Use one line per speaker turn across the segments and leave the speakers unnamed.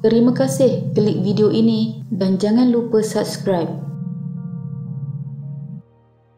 Terima kasih klik video ini dan jangan lupa subscribe.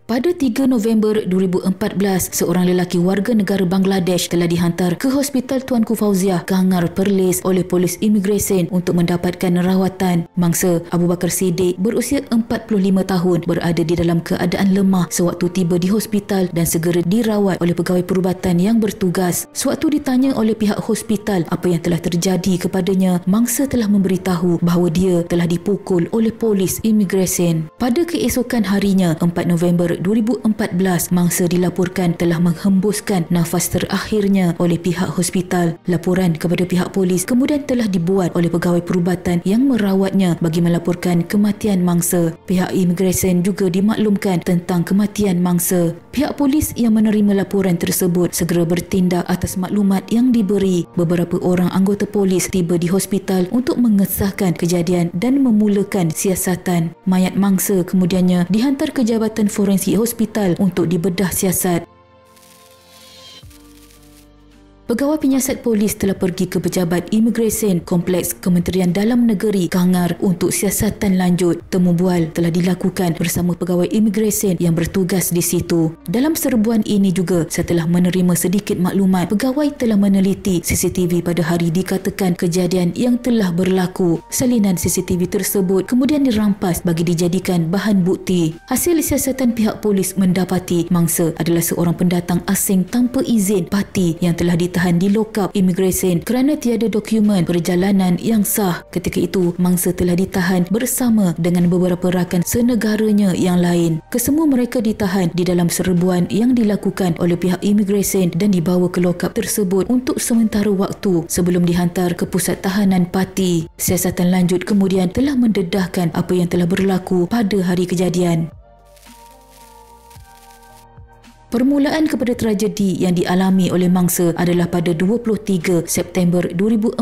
Pada 3 November 2014, seorang lelaki warga negara Bangladesh telah dihantar ke Hospital Tuanku Fauziah, Kangar, Perlis oleh polis imigresen untuk mendapatkan rawatan. Mangsa Abu Bakar Siddiq berusia 45 tahun berada di dalam keadaan lemah sewaktu tiba di hospital dan segera dirawat oleh pegawai perubatan yang bertugas. Sewaktu ditanya oleh pihak hospital apa yang telah terjadi kepadanya, mangsa telah memberitahu bahawa dia telah dipukul oleh polis imigresen. Pada keesokan harinya, 4 November 2014, mangsa dilaporkan telah menghembuskan nafas terakhirnya oleh pihak hospital. Laporan kepada pihak polis kemudian telah dibuat oleh pegawai perubatan yang merawatnya bagi melaporkan kematian mangsa. Pihak imigresen juga dimaklumkan tentang kematian mangsa. Pihak polis yang menerima laporan tersebut segera bertindak atas maklumat yang diberi. Beberapa orang anggota polis tiba di hospital untuk mengesahkan kejadian dan memulakan siasatan. Mayat mangsa kemudiannya dihantar ke Jabatan Forensik Hospital untuk dibedah siasat. Pegawai penyiasat polis telah pergi ke pejabat imigresen Kompleks Kementerian Dalam Negeri Kangar untuk siasatan lanjut. Temu bual telah dilakukan bersama pegawai imigresen yang bertugas di situ. Dalam serbuan ini juga, setelah menerima sedikit maklumat, pegawai telah meneliti CCTV pada hari dikatakan kejadian yang telah berlaku. Salinan CCTV tersebut kemudian dirampas bagi dijadikan bahan bukti. Hasil siasatan pihak polis mendapati mangsa adalah seorang pendatang asing tanpa izin parti yang telah ditahan di lokap imigresen kerana tiada dokumen perjalanan yang sah. Ketika itu, mangsa telah ditahan bersama dengan beberapa rakan senegaranya yang lain. Kesemua mereka ditahan di dalam serbuan yang dilakukan oleh pihak imigresen dan dibawa ke lokap tersebut untuk sementara waktu sebelum dihantar ke pusat tahanan parti. Siasatan lanjut kemudian telah mendedahkan apa yang telah berlaku pada hari kejadian. Permulaan kepada tragedi yang dialami oleh mangsa adalah pada 23 September 2014.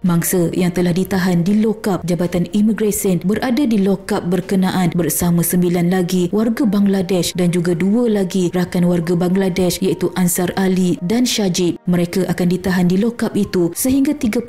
Mangsa yang telah ditahan di lokap Jabatan Imigresen berada di lokap berkenaan bersama 9 lagi warga Bangladesh dan juga 2 lagi rakan warga Bangladesh iaitu Ansar Ali dan Shajib. Mereka akan ditahan di lokap itu sehingga 31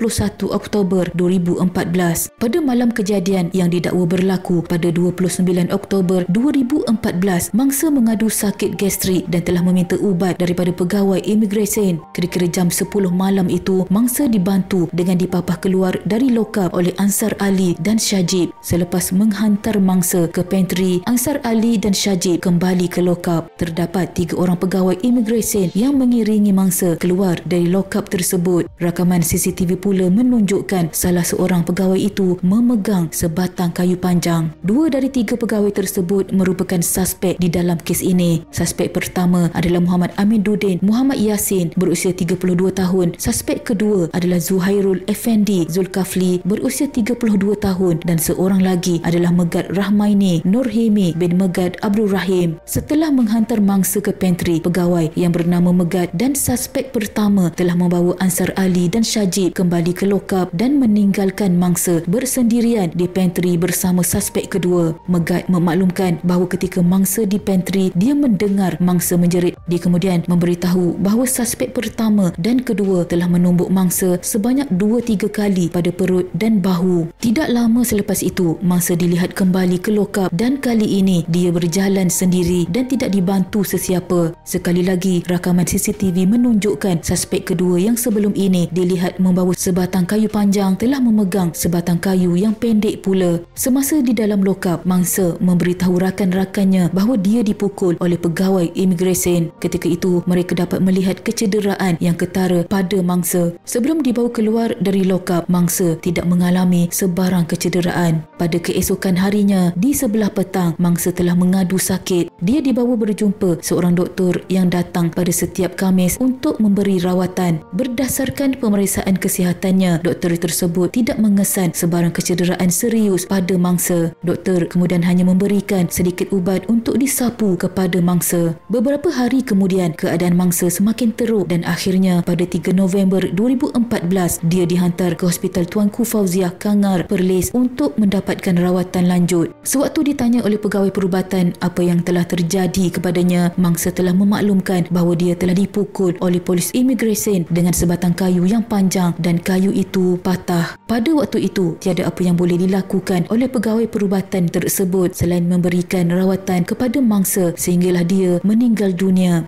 Oktober 2014. Pada malam kejadian yang didakwa berlaku pada 29 Oktober 2014, mangsa mengadu sakit gastrik dan telah meminta ubat daripada pegawai imigresen. Kira-kira jam 10 malam itu, mangsa dibantu dengan dipapah keluar dari lokap oleh Ansar Ali dan Shajib. Selepas menghantar mangsa ke pantry, Ansar Ali dan Shajib kembali ke lokap. Terdapat 3 orang pegawai imigresen yang mengiringi mangsa keluar dari lokap tersebut. Rakaman CCTV pula menunjukkan salah seorang pegawai itu memegang sebatang kayu panjang. 2 dari 3 pegawai tersebut merupakan suspek di dalam kes ini. Suspek pertama adalah Muhammad Amiduddin Muhammad Yasin berusia 32 tahun. Suspek kedua adalah Zuhairul Effendi Zulkafli berusia 32 tahun dan seorang lagi adalah Megat Rahmaini Nurhimi bin Megat Abdul Rahim. Setelah menghantar mangsa ke pantry, pegawai yang bernama Megat dan suspek pertama telah membawa Ansar Ali dan Shajib kembali ke lokap dan meninggalkan mangsa bersendirian di pantry bersama suspek kedua. Megat memaklumkan bahawa ketika mangsa di pantry, dia mendengar mangsa menjerit. Dia kemudian memberitahu bahawa suspek pertama dan kedua telah menumbuk mangsa sebanyak 2-3 kali pada perut dan bahu. Tidak lama selepas itu, mangsa dilihat kembali ke lokap dan kali ini dia berjalan sendiri dan tidak dibantu sesiapa. Sekali lagi, rakaman CCTV menunjukkan suspek kedua yang sebelum ini dilihat membawa sebatang kayu panjang telah memegang sebatang kayu yang pendek pula. Semasa di dalam lokap, mangsa memberitahu rakan-rakannya bahawa dia dipukul oleh pegawai imigresen. Ketika itu, mereka dapat melihat kecederaan yang ketara pada mangsa. Sebelum dibawa keluar dari lokap, mangsa tidak mengalami sebarang kecederaan. Pada keesokan harinya, di sebelah petang, mangsa telah mengadu sakit. Dia dibawa berjumpa seorang doktor yang datang pada setiap Khamis untuk memberi rawatan. Berdasarkan pemeriksaan kesihatannya, doktor tersebut tidak mengesan sebarang kecederaan serius pada mangsa. Doktor kemudian hanya memberikan sedikit ubat untuk disapu kepada mangsa. Beberapa hari kemudian, keadaan mangsa semakin teruk dan akhirnya pada 3 November 2014, dia dihantar ke Hospital Tuanku Fauziah Kangar, Perlis untuk mendapatkan rawatan lanjut. Sewaktu ditanya oleh pegawai perubatan apa yang telah terjadi kepadanya, mangsa telah memaklumkan bahawa dia telah dipukul oleh polis imigresen dengan sebatang kayu yang panjang dan kayu itu patah. Pada waktu itu, tiada apa yang boleh dilakukan oleh pegawai perubatan tersebut selain memberikan rawatan kepada mangsa sehinggalah dia meninggal dunia.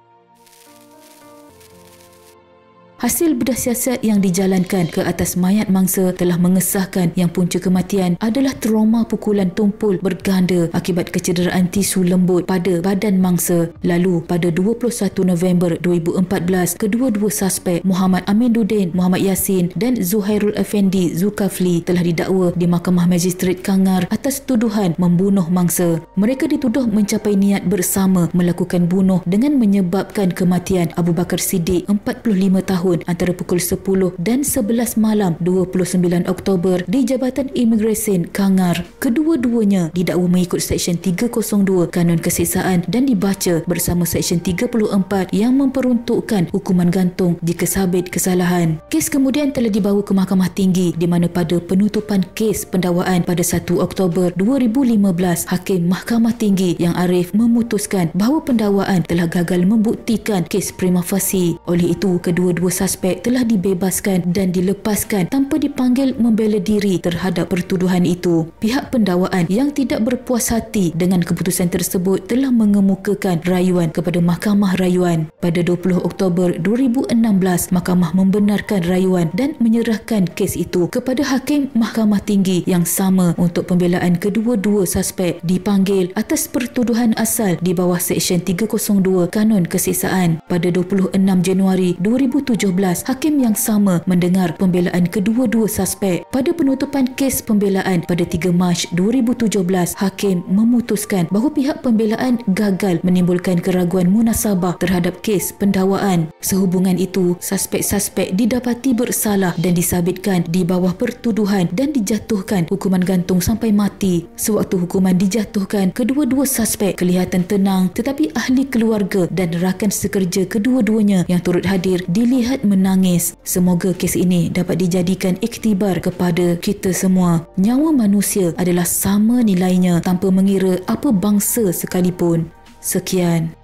Hasil bedah siasat yang dijalankan ke atas mayat mangsa telah mengesahkan yang punca kematian adalah trauma pukulan tumpul berganda akibat kecederaan tisu lembut pada badan mangsa. Lalu pada 21 November 2014, kedua-dua suspek Muhammad Aminuddin Muhammad Yassin dan Zuhairul Effendi Zulkafli telah didakwa di Mahkamah Magistrate Kangar atas tuduhan membunuh mangsa. Mereka dituduh mencapai niat bersama melakukan bunuh dengan menyebabkan kematian Abu Bakar Siddiq 45 tahun antara pukul 10 dan 11 malam 29 Oktober di Jabatan Imigresen Kangar. Kedua-duanya didakwa mengikut Seksyen 302 Kanun Keseksaan dan dibaca bersama Seksyen 34 yang memperuntukkan hukuman gantung jika sabit kesalahan. Kes kemudian telah dibawa ke Mahkamah Tinggi di mana pada penutupan kes pendakwaan pada 1 Oktober 2015, Hakim Mahkamah Tinggi Yang Arif memutuskan bahawa pendakwaan telah gagal membuktikan kes prima facie. Oleh itu, kedua-dua suspek telah dibebaskan dan dilepaskan tanpa dipanggil membela diri terhadap pertuduhan itu. Pihak pendakwaan yang tidak berpuas hati dengan keputusan tersebut telah mengemukakan rayuan kepada Mahkamah Rayuan. Pada 20 Oktober 2016, Mahkamah membenarkan rayuan dan menyerahkan kes itu kepada Hakim Mahkamah Tinggi yang sama untuk pembelaan kedua-dua suspek dipanggil atas pertuduhan asal di bawah Seksyen 302 Kanun Keseksaan. Pada 26 Januari 2017, Hakim yang sama mendengar pembelaan kedua-dua suspek. Pada penutupan kes pembelaan pada 3 Mac 2017, Hakim memutuskan bahawa pihak pembelaan gagal menimbulkan keraguan munasabah terhadap kes pendakwaan. Sehubungan itu, suspek-suspek didapati bersalah dan disabitkan di bawah pertuduhan dan dijatuhkan hukuman gantung sampai mati. Sewaktu hukuman dijatuhkan, kedua-dua suspek kelihatan tenang, tetapi ahli keluarga dan rakan sekerja kedua-duanya yang turut hadir dilihat menangis. Semoga kes ini dapat dijadikan iktibar kepada kita semua. Nyawa manusia adalah sama nilainya tanpa mengira apa bangsa sekalipun. Sekian.